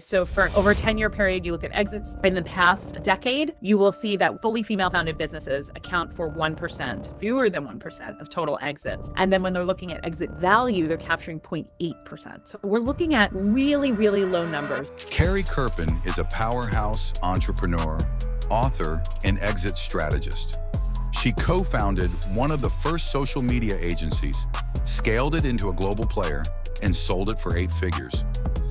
So for over a 10-year period, you look at exits in the past decade, you will see that fully female-founded businesses account for 1%, fewer than 1% of total exits. And then when they're looking at exit value, they're capturing 0.8%. So we're looking at really, really low numbers. Carrie Kerpen is a powerhouse entrepreneur, author, and exit strategist. She co-founded one of the first social media agencies, scaled it into a global player, and sold it for 8 figures.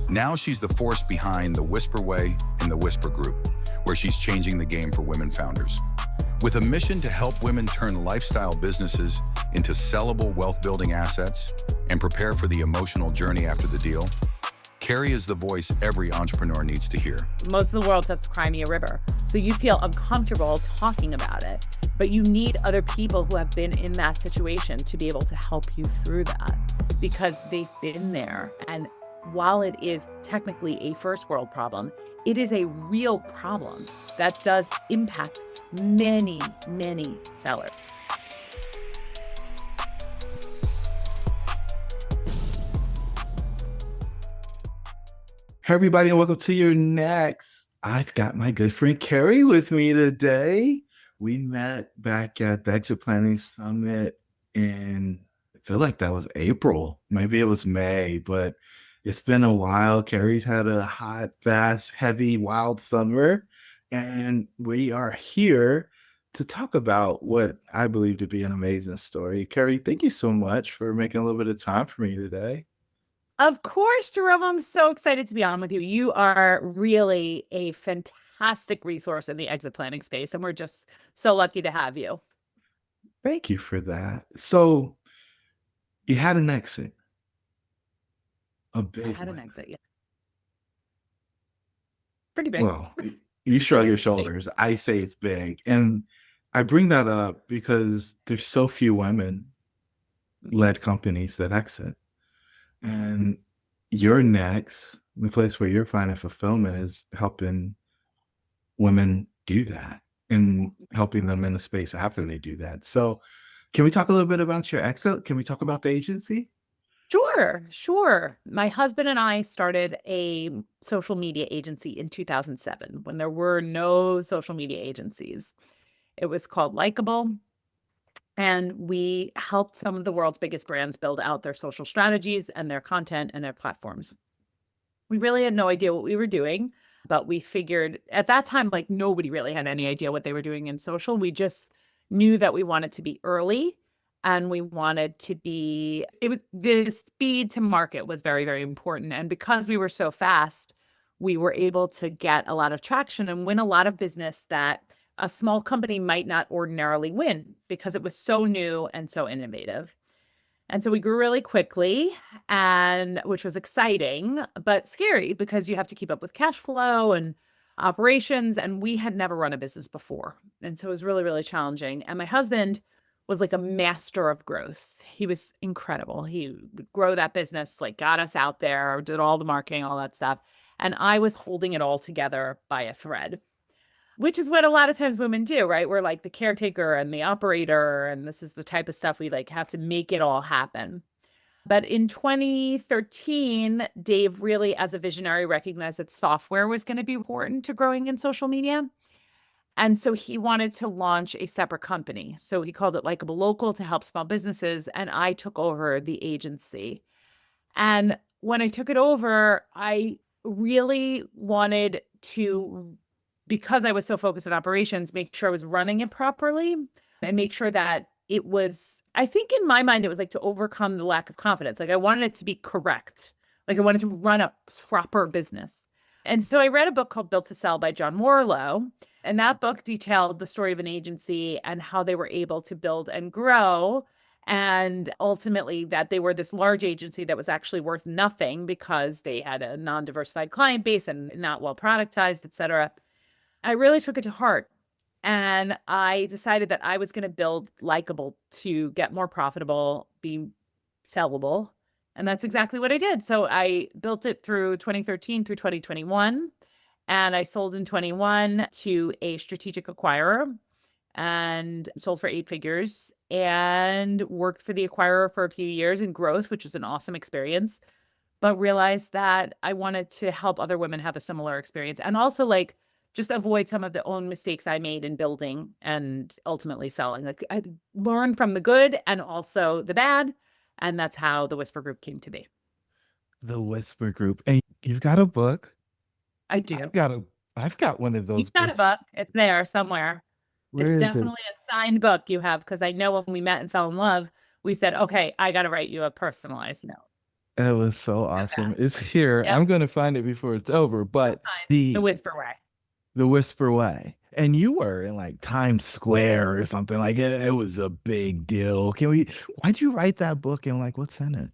Now she's the force behind the Whisper Way and the Whisper Group, where she's changing the game for women founders. With a mission to help women turn lifestyle businesses into sellable wealth-building assets and prepare for the emotional journey after the deal, Carrie is the voice every entrepreneur needs to hear. Most of the world has the Crimea River, so you feel uncomfortable talking about it, but you need other people who have been in that situation to be able to help you through that because they've been there. And while it is technically a first world problem, it is a real problem that does impact many, many sellers. Hey, everybody, and welcome to your next. I've got my good friend Carrie with me today. We met back at the Exit Planning Summit in, I feel like that was April. Maybe it was May, but it's been a while. Carrie's had a hot, fast, heavy, wild summer, and we are here to talk about what I believe to be an amazing story. Carrie, thank you so much for making a little bit of time for me today. Of course, Jerome, I'm so excited to be on with you. You are really a fantastic resource in the exit planning space, and we're just so lucky to have you. Thank you for that. So you had an exit, a I big had an one. exit, yeah. Pretty big. Well, you shrug your shoulders. I say it's big. And I bring that up because there's so few women-led companies that exit. And your next, the place where you're finding fulfillment is helping women do that and helping them in the space after they do that. So can we talk a little bit about your exit? Can we talk about the agency? Sure. My husband and I started a social media agency in 2007 when there were no social media agencies. It was called Likeable, and we helped some of the world's biggest brands build out their social strategies and their content and their platforms. We really had no idea what we were doing, but we figured at that time, like nobody really had any idea what they were doing in social. We just knew that we wanted to be early and we wanted to be, the speed to market was very, very important. And because we were so fast, we were able to get a lot of traction and win a lot of business that a small company might not ordinarily win because it was so new and so innovative. And so we grew really quickly, and which was exciting, but scary because you have to keep up with cash flow and operations. And we had never run a business before. And so it was really, really challenging. And my husband was like a master of growth. He was incredible. He would grow that business, like got us out there, did all the marketing, all that stuff. And I was holding it all together by a thread, which is what a lot of times women do, right? We're like the caretaker and the operator, and this is the type of stuff we like have to make it all happen. But in 2013, Dave really, as a visionary, recognized that software was going to be important to growing in social media. And so he wanted to launch a separate company. So he called it Likeable Local to help small businesses. And I took over the agency. And when I took it over, I really wanted to, because I was so focused on operations, make sure I was running it properly and make sure that it was, I think in my mind, it was like to overcome the lack of confidence. Like I wanted it to be correct. Like I wanted to run a proper business. And so I read a book called Built to Sell by John Warlow. And that book detailed the story of an agency and how they were able to build and grow. And ultimately that they were this large agency that was actually worth nothing because they had a non-diversified client base and not well productized, et cetera. I really took it to heart. And I decided that I was going to build Likeable to get more profitable, be sellable. And that's exactly what I did. So I built it through 2013 through 2021. And I sold in 21 to a strategic acquirer and sold for 8 figures and worked for the acquirer for a few years in growth, which was an awesome experience. but realized that I wanted to help other women have a similar experience and also like just avoid some of the own mistakes I made in building and ultimately selling. Like I learned from the good and also the bad. And that's how the Whisper Group came to be. The Whisper Group. And you've got a book. I I've do. got a I've got one of those You've got a books. book. It's there somewhere. It's Where is it? definitely a signed book you have because I know when we met and fell in love, we said, okay, I got to write you a personalized note. It was so So awesome. bad. It's here. Yep. I'm gonna find it before it's over. You'll But find the the Whisper Way. the Whisper Way. And you were in like Times Square or something. Like it was a big deal. Why'd you write that book and like what's in it?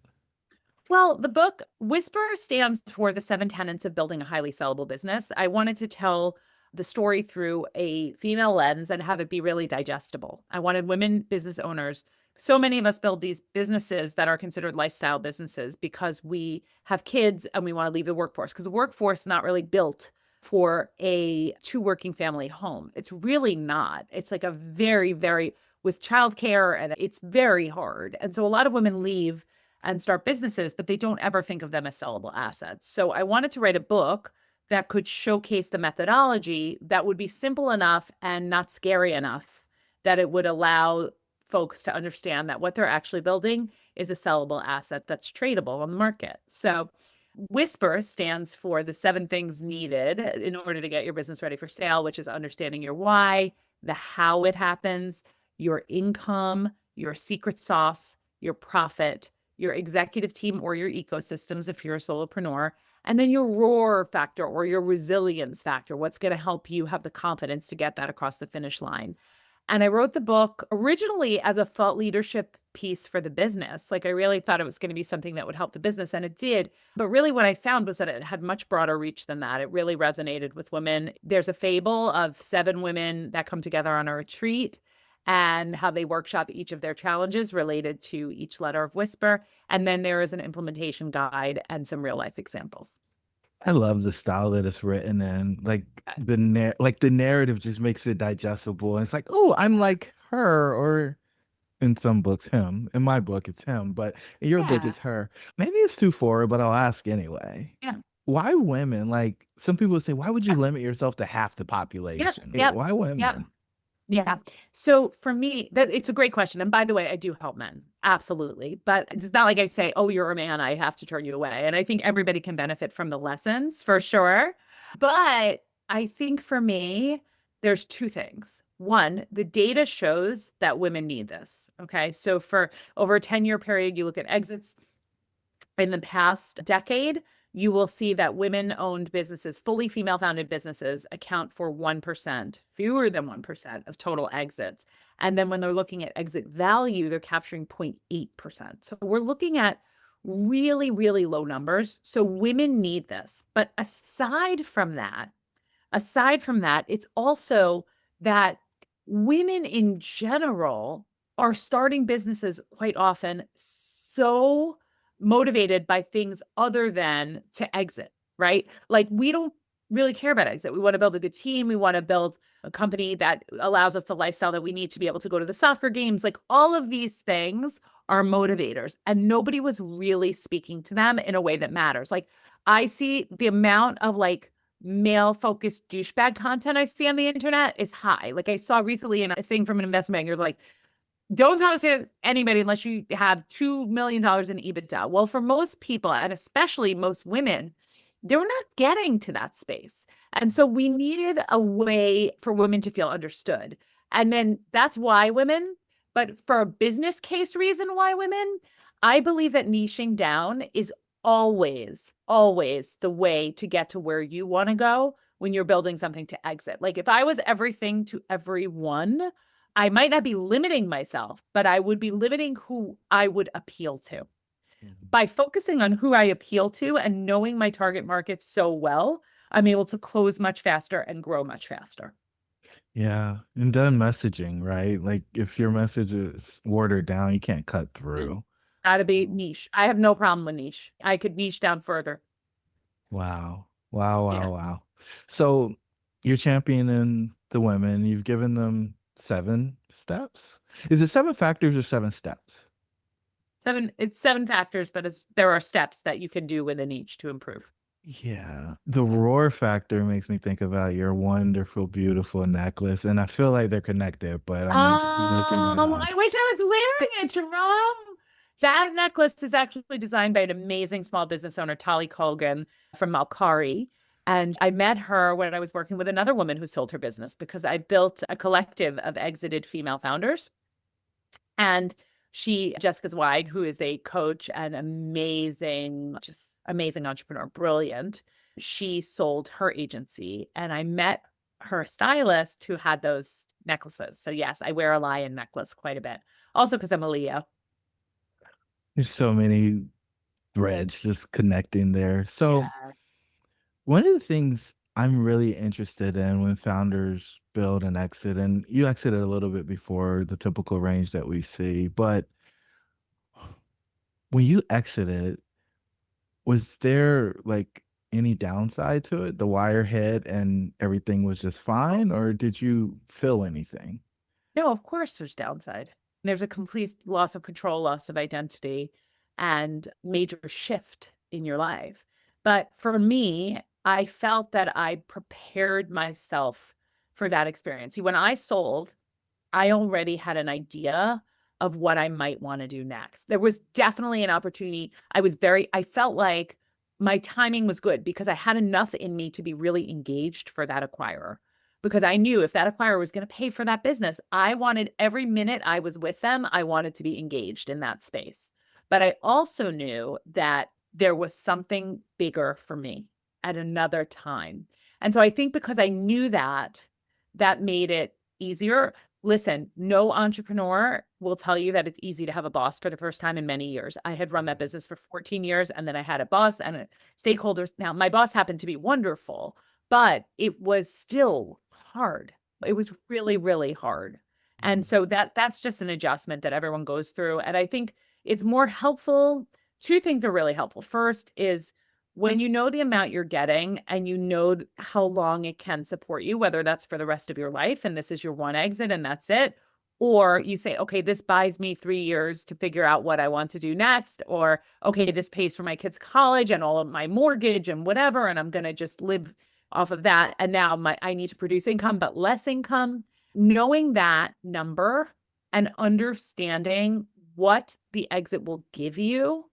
Well, the book Whisper stands for the 7 tenets of building a highly sellable business. I wanted to tell the story through a female lens and have it be really digestible. I wanted women business owners. So many of us build these businesses that are considered lifestyle businesses because we have kids and we want to leave the workforce because the workforce is not really built for a two working family home. It's really not. It's like a very, very, with childcare, and it's very hard. And so a lot of women leave and start businesses, but they don't ever think of them as sellable assets. So I wanted to write a book that could showcase the methodology that would be simple enough and not scary enough that it would allow folks to understand that what they're actually building is a sellable asset that's tradable on the market. So Whisper stands for the 7 things needed in order to get your business ready for sale, which is understanding your why, the how it happens, your income, your secret sauce, your profit, your executive team or your ecosystems if you're a solopreneur, and then your roar factor or your resilience factor. What's going to help you have the confidence to get that across the finish line? And I wrote the book originally as a thought leadership piece for the business. Like I really thought it was going to be something that would help the business, and it did. But really, what I found was that it had much broader reach than that. It really resonated with women. There's a fable of 7 women that come together on a retreat and how they workshop each of their challenges related to each letter of Whisper. And then there is an implementation guide and some real life examples. I love the style that it's written in. Like Uh, the narrative just makes it digestible. And it's like, oh, I'm like her, or in some books, him. In my book, it's him, but in your book, Yeah. it's her. Maybe it's too forward, but I'll ask anyway. Yeah. Why women? Like some people say, why would you Yep. limit yourself to half the Yep. population? Yep. Why Yep. women? Yeah. So for me, that it's a great question. And by the way, I do help men. Absolutely. But it's not like I say, oh, you're a man, I have to turn you away. And I think everybody can benefit from the lessons for sure. But I think for me, there's 2 things. One, the data shows that women need this. Okay. So for over a 10-year period, you look at exits in the past decade, you will see that women owned businesses, fully female founded businesses, account for 1%, fewer than 1% of total exits. And then when they're looking at exit value, they're capturing 0.8%. So we're looking at really, really low numbers. So women need this. But aside from that, it's also that women in general are starting businesses quite often so motivated by things other than to exit, right? Like we don't really care about exit. We want to build a good team. We want to build a company that allows us the lifestyle that we need to be able to go to the soccer games. Like all of these things are motivators, and nobody was really speaking to them in a way that matters. Like I see the amount of like male focused douchebag content I see on the internet is high. Like I saw recently in a thing from an investment banker, like, don't talk to anybody unless you have $2 million in EBITDA. Well, for most people, and especially most women, they're not getting to that space. And so we needed a way for women to feel understood. And then that's why women, but for a business case reason why women, I believe that niching down is always, always the way to get to where you want to go when you're building something to exit. Like if I was everything to everyone, I might not be limiting myself, but I would be limiting who I would appeal to. By focusing on who I appeal to and knowing my target market so well, I'm able to close much faster and grow much faster. Yeah. And then messaging, right? Like if your message is watered down, you can't cut Mm. through. Gotta be niche. I have no problem with niche. I could niche down further. Wow. Wow, Yeah. wow, wow. So you're championing the women. You've given them 7 steps. Is it 7 factors or 7 steps? It's 7 factors, but there are steps that you can do within each to improve. Yeah, the roar factor makes me think about your wonderful, beautiful necklace, and I feel like they're connected, but I'm not just making that up. I wish I was wearing it, Jerome. That necklace is actually designed by an amazing small business owner, Tali Colgan from Malkari. And I met her when I was working with another woman who sold her business because I built a collective of exited female founders. And Jessica Zweig, who is a coach and amazing, just amazing entrepreneur, brilliant, she sold her agency. And I met her stylist who had those necklaces. So, yes, I wear a lion necklace quite a bit. Also, because I'm a Leo. There's so many threads just connecting there. So, Yeah. one of the things I'm really interested in when founders build and exit, and you exited a little bit before the typical range that we see, but when you exited, was there like any downside to it? The wire hit and everything was just fine, or did you feel anything? No, of course there's downside. There's a complete loss of control, loss of identity, and major shift in your life. But for me, I felt that I prepared myself for that experience. See, when I sold, I already had an idea of what I might want to do next. There was definitely an opportunity. I felt like my timing was good because I had enough in me to be really engaged for that acquirer. Because I knew if that acquirer was going to pay for that business, I wanted every minute I was with them, I wanted to be engaged in that space. But I also knew that there was something bigger for me at another time. And so I think because I knew that, that made it easier. Listen, no entrepreneur will tell you that it's easy to have a boss for the first time in many years. I had run that business for 14 years and then I had a boss and stakeholders. Now, my boss happened to be wonderful, but it was still hard. It was really, really hard. And so that's just an adjustment that everyone goes through. And I think it's more helpful. Two things are really helpful. First is when you know the amount you're getting and you know how long it can support you, whether that's for the rest of your life and this is your one exit and that's it, or you say, okay, this buys me 3 years to figure out what I want to do next, or okay, this pays for my kids' college and all of my mortgage and whatever, and I'm going to just live off of that. And now I need to produce income, but less income. Knowing that number and understanding what the exit will give you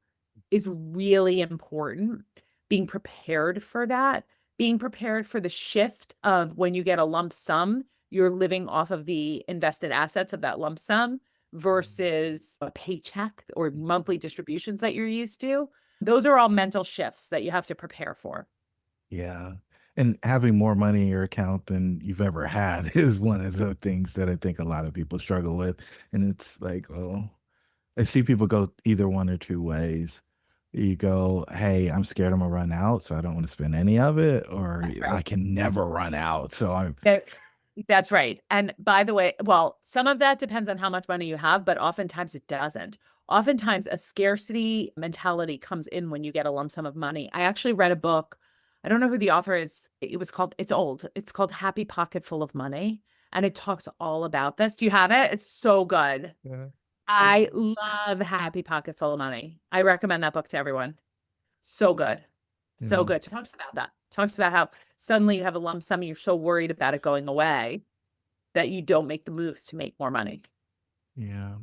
is really important. Being prepared for that, being prepared for the shift of when you get a lump sum, you're living off of the invested assets of that lump sum versus a paycheck or monthly distributions that you're used to. Those are all mental shifts that you have to prepare for. Yeah. And having more money in your account than you've ever had is one of the things that I think a lot of people struggle with. And it's like, oh, I see people go either one or two ways. You go, hey, I'm scared I'm gonna run out, so I don't want to spend any of it, or I Right. can never run out. So I'm That- That's right. And by the way, well, some of that depends on how much money you have, but oftentimes it doesn't. Oftentimes a scarcity mentality comes in when you get a lump sum of money. I actually read a book. I don't know who the author is. It's old. It's called Happy Pocket Full of Money. And it talks all about this. Do you have it? It's so good. Yeah. I love Happy Pocket Full of Money. I recommend that book to everyone. So good. So Yeah. good. Talks about that. Talks about how suddenly you have a lump sum and you're so worried about it going away that you don't make the moves to make more money. Yeah.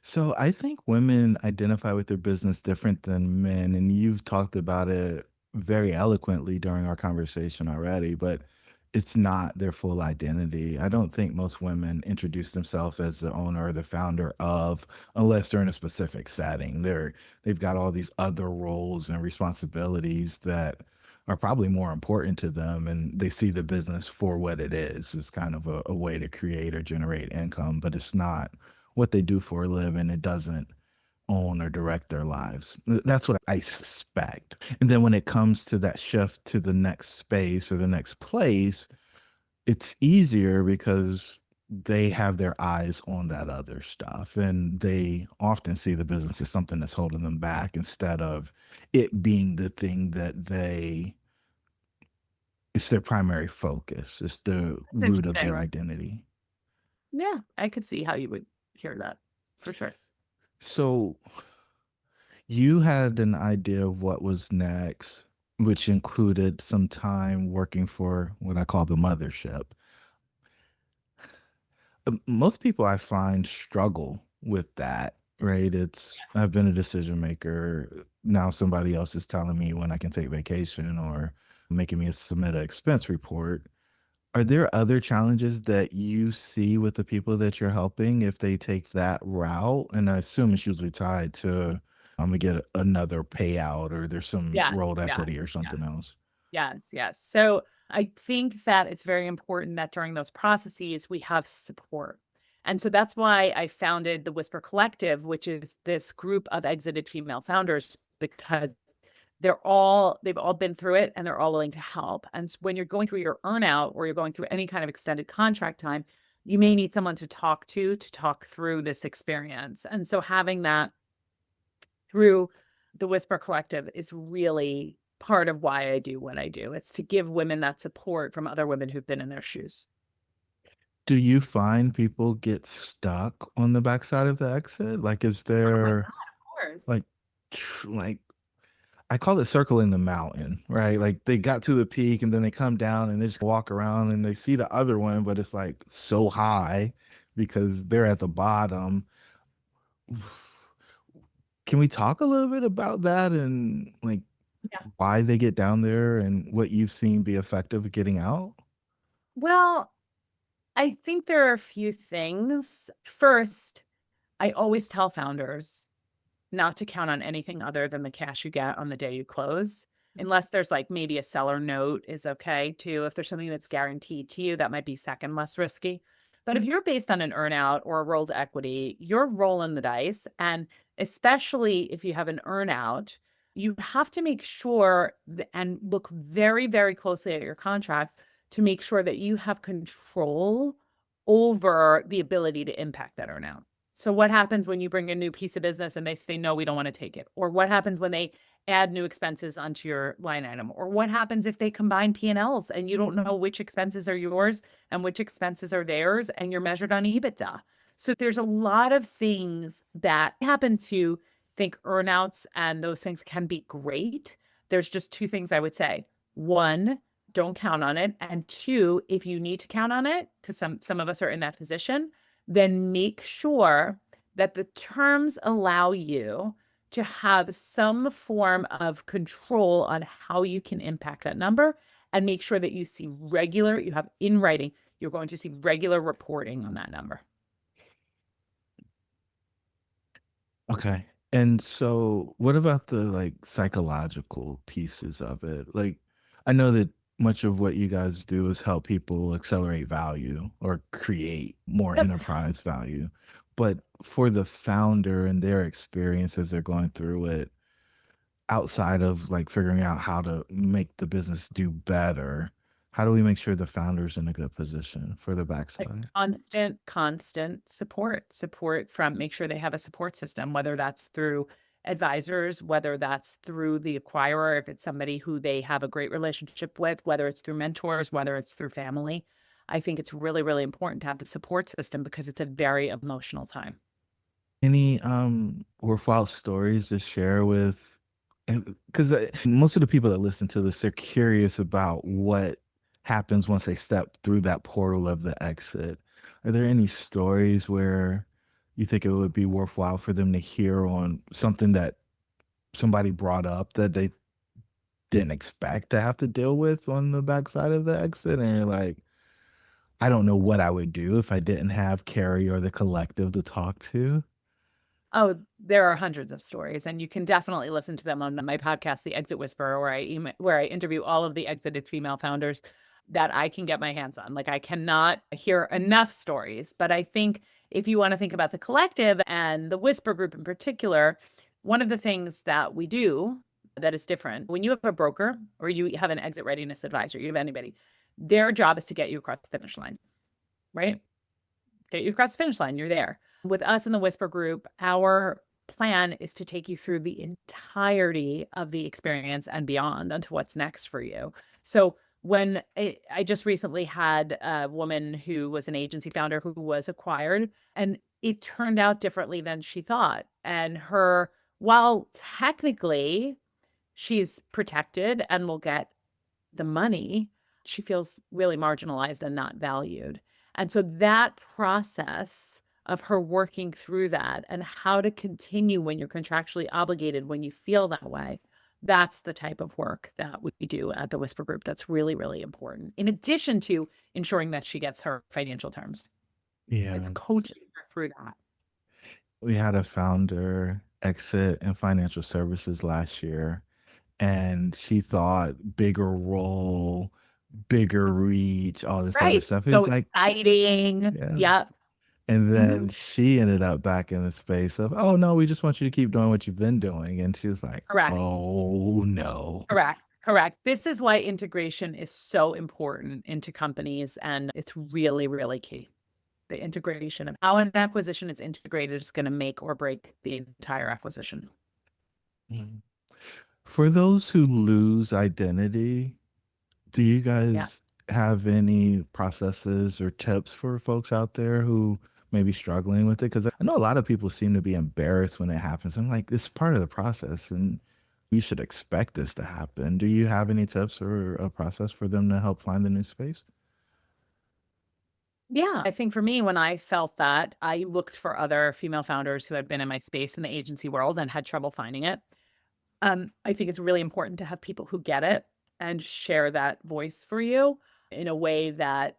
So I think women identify with their business different than men, and you've talked about it very eloquently during our conversation already, but it's not their full identity. I don't think most women introduce themselves as the owner or the founder of, unless they're in a specific setting. They've got all these other roles and responsibilities that are probably more important to them, and they see the business for what it is. It's kind of a way to create or generate income, but it's not what they do for a living. It doesn't own or direct their lives. That's what I suspect. And then when it comes to that shift to the next space or the next place, it's easier because they have their eyes on that other stuff, and they often see the business as something that's holding them back instead of it being the thing that it's their primary focus. It's the That's root of their interesting. identity. Yeah, I could see how you would hear that for sure. So You had an idea of what was next, which included some time working for what I call the mothership. Most people I find struggle with that, right? It's I've been a decision maker. Now somebody else is telling me when I can take vacation or making me submit an expense report. Are there other challenges that you see with the people that you're helping if they take that route? And I assume it's usually tied to I'm gonna get another payout or there's some Yeah, rolled yeah, equity or yeah. something else. Yes, yes. So I think that it's very important that during those processes, we have support. And so that's why I founded the Whisper Collective, which is this group of exited female founders, because they've all been through it and they're all willing to help. And when you're going through your earnout or you're going through any kind of extended contract time, you may need someone to talk through this experience. And so having that through the Whisper Collective is really part of why I do what I do. It's to give women that support from other women who've been in their shoes. Do you find people get stuck on the backside of the exit? Like, is Oh my there God, of course. like, like I call it circling the mountain, right? Like they got to the peak and then they come down and they just walk around and they see the other one, but it's like so high because they're at the bottom. Can we talk a little bit about that and like Yeah. why they get down there and what you've seen be effective at getting out? Well, I think there are a few things. First, I always tell founders not to count on anything other than the cash you get on the day you close, unless there's like maybe a seller note is okay too. If there's something that's guaranteed to you, that might be second less risky. But if you're based on an earnout or a rolled equity, you're rolling the dice. And especially if you have an earnout, you have to make sure and look very, very closely at your contract to make sure that you have control over the ability to impact that earnout. So what happens when you bring a new piece of business and they say, no, we don't want to take it? Or what happens when they add new expenses onto your line item? Or what happens if they combine P&Ls and you don't know which expenses are yours and which expenses are theirs and you're measured on EBITDA? So there's a lot of things that happen to think earnouts and those things can be great. There's just two things I would say. One, don't count on it. And two, if you need to count on it, because some of us are in that position, then make sure that the terms allow you to have some form of control on how you can impact that number and make sure that you have in writing, you're going to see regular reporting on that number. Okay. And so what about the like psychological pieces of it? Like I know that much of what you guys do is help people accelerate value or create more Yep. enterprise value. But for the founder and their experience as they're going through it, outside of like figuring out how to make the business do better, how do we make sure the founder's in a good position for the Like backside? constant support from make sure they have a support system, whether that's through advisors, whether that's through the acquirer, if it's somebody who they have a great relationship with, whether it's through mentors, whether it's through family. I think it's really, really important to have the support system because it's a very emotional time. Any worthwhile stories to share with because most of the people that listen to this, they're curious about what happens once they step through that portal of the exit. Are there any stories where you think it would be worthwhile for them to hear on something that somebody brought up that they didn't expect to have to deal with on the backside of the exit? And you're like, I don't know what I would do if I didn't have Carrie or the collective to talk to. Oh, there are hundreds of stories, and you can definitely listen to them on my podcast, The Exit Whisperer, where I interview all of the exited female founders that I can get my hands on. Like I cannot hear enough stories, but I think if you want to think about the collective and the Whisper group in particular, one of the things that we do that is different when you have a broker or you have an exit readiness advisor, you have anybody, their job is to get you across the finish line, right? Get you across the finish line. You're there. With us in the Whisper group, our plan is to take you through the entirety of the experience and beyond onto what's next for you. So I just recently had a woman who was an agency founder who was acquired, and it turned out differently than she thought. And her While technically she's protected and will get the money, she feels really marginalized and not valued. And so that process of her working through that and how to continue when you're contractually obligated, when you feel that way, that's the type of work that we do at the Whisper Group that's really, really important. In addition to ensuring that she gets her financial terms, it's Yeah. coaching her through that. We had a founder exit in financial services last year, and she thought bigger role, bigger reach, all this other Right. stuff. It So was like, exciting. yeah. Yep. And Mhm. then she ended up back in the space of, "Oh, no, we just want you to keep doing what you've been doing." And she was like, Correct. "Oh, no." Correct, correct. This is why integration is so important into companies, and it's really, really key. The integration of how an acquisition is integrated is gonna make or break the entire acquisition. Mhm. For those who lose identity, do you Yeah. guys have any processes or tips for folks out there who may be struggling with it? Because I know a lot of people seem to be embarrassed when it happens. I'm like, it's part of the process and we should expect this to happen. Do you have any tips or a process for them to help find the new space? Yeah, I think for me, when I felt that, I looked for other female founders who had been in my space in the agency world and had trouble finding it. I think it's really important to have people who get it and share that voice for you in a way that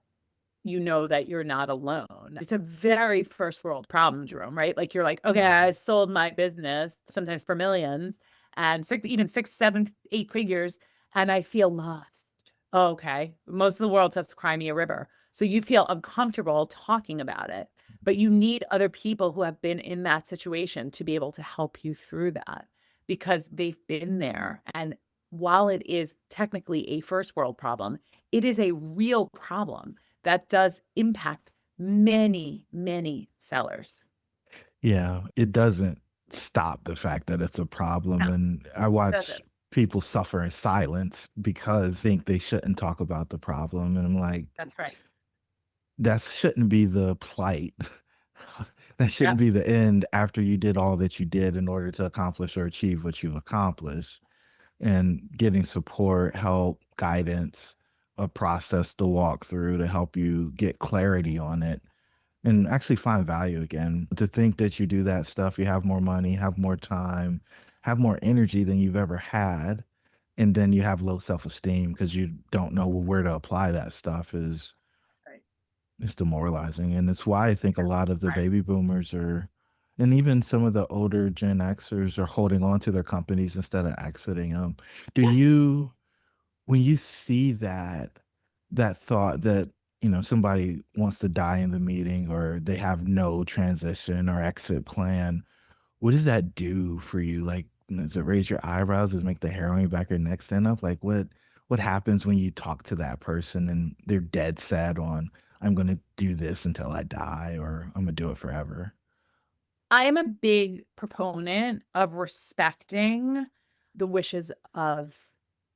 you know that you're not alone. It's a very first world problem, Jerome, right? Like you're like, okay, I sold my business sometimes for millions and six, even six, seven, eight figures, and I feel lost. Okay. Most of the world has to cry me a river. So you feel uncomfortable talking about it, but you need other people who have been in that situation to be able to help you through that because they've been there. And while it is technically a first world problem, it is a real problem that does impact many, many sellers. Yeah, it doesn't stop the fact that it's a problem. No, And I does watch it? people suffer in silence because think they shouldn't talk about the problem. And I'm like, That's right. that shouldn't be the plight. That shouldn't Yep. be the end after you did all that you did in order to accomplish or achieve what you've accomplished. And getting support, help, guidance, a process to walk through to help you get clarity on it and actually find value again. To think that you do that stuff, you have more money, have more time, have more energy than you've ever had, and then you have low self-esteem because you don't know where to apply that stuff is Right. it's demoralizing, and it's why I think a Yeah. lot of the Right. baby boomers are and even some of the older Gen Xers are holding on to their companies instead of exiting them. Do Yeah. you when you see that thought that, somebody wants to die in the meeting or they have no transition or exit plan, what does that do for you? Like, does it raise your eyebrows? Does it make the hair on your back of your neck stand up? Like, what happens when you talk to that person and they're dead set on, "I'm gonna do this until I die," or, "I'm gonna do it forever?" I am a big proponent of respecting the wishes of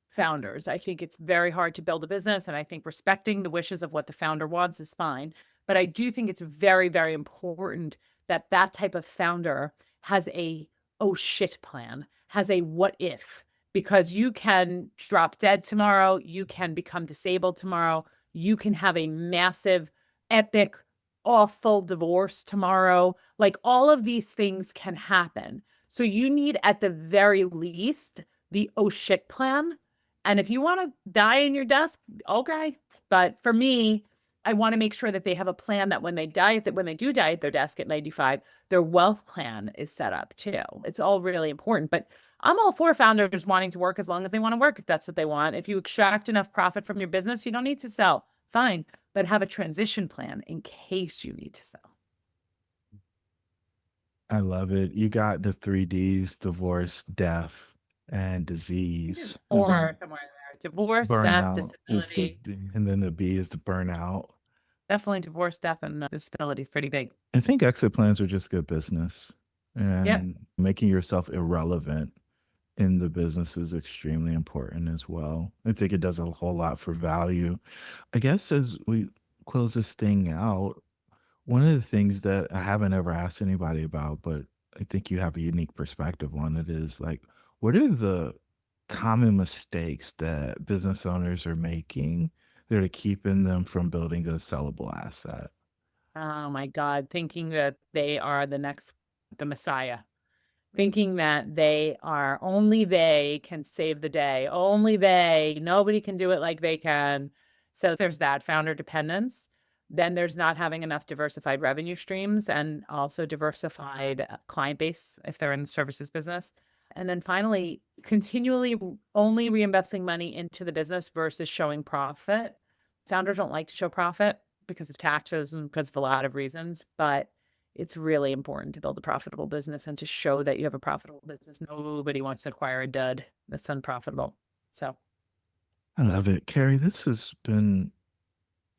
founders. I think it's very hard to build a business, and I think respecting the wishes of what the founder wants is fine. But I do think it's very, very important that that type of founder has a oh shit plan, has a what if, because you can drop dead tomorrow, you can become disabled tomorrow, you can have a massive, epic, awful divorce tomorrow. Like all of these things can happen. So you need, at the very least, the oh shit plan. And if you want to die in your desk, okay. But for me, I want to make sure that they have a plan that when they die, that when they do die at their desk at 95, their wealth plan is set up too. It's all really important. But I'm all for founders wanting to work as long as they want to work, if that's what they want. If you extract enough profit from your business, you don't need to sell. Fine. But have a transition plan in case you need to sell. I love it. You got the 3 Ds, divorce, death, and disease, and Or then somewhere in there. Divorce, death, burnout is the disability. B, and then the B is the burnout. Definitely divorce, death, and disability is pretty big. I think exit plans are just good business, Yeah. and making yourself irrelevant in the business is extremely important as well. I think it does a whole lot for value. I guess as we close this thing out, one of the things that I haven't ever asked anybody about, but I think you have a unique perspective on it is like, what are the common mistakes that business owners are making that are keeping them from building a sellable asset? Oh my God, thinking that they are the Messiah, thinking that only they can save the day, only nobody can do it like they can. So there's that founder dependence. Then there's not having enough diversified revenue streams and also diversified client base if they're in the services business. And then finally, continually only reinvesting money into the business versus showing profit. Founders don't like to show profit because of taxes and because of a lot of reasons, but it's really important to build a profitable business and to show that you have a profitable business. Nobody wants to acquire a dud that's unprofitable. So, I love it. Carrie, this has been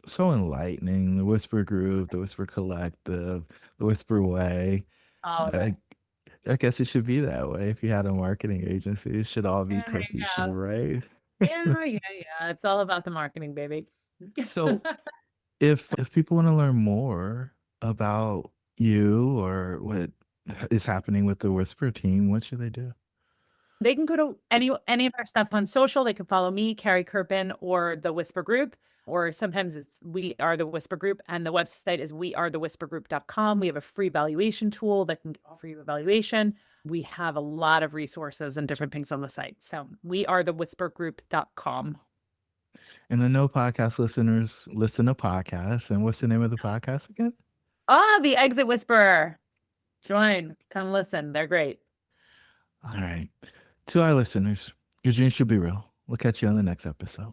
so enlightening. The Whisper Group, the Whisper Collective, the Whisper Way. all of it. I, I guess it should be that way. If you had a marketing agency, it should all be There you cohesive, go. right? Yeah, yeah, yeah. It's all about the marketing, baby. So if people want to learn more about you or what is happening with the Whisper team, what should they do? They can go to any of our stuff on social. They can follow me, Carrie Kerpen, or the Whisper Group, or sometimes it's We Are the Whisper Group, and the website is wearethewhispergroup.com. We have a free valuation tool that can offer you a valuation. We have a lot of resources and different things on the site. So wearethewhispergroup.com. And the no podcast listeners listen to podcasts. And what's the name of the podcast again? Ah, the Exit Whisperer. Join, come listen. They're great. All right. To our listeners, your dreams should be real. We'll catch you on the next episode.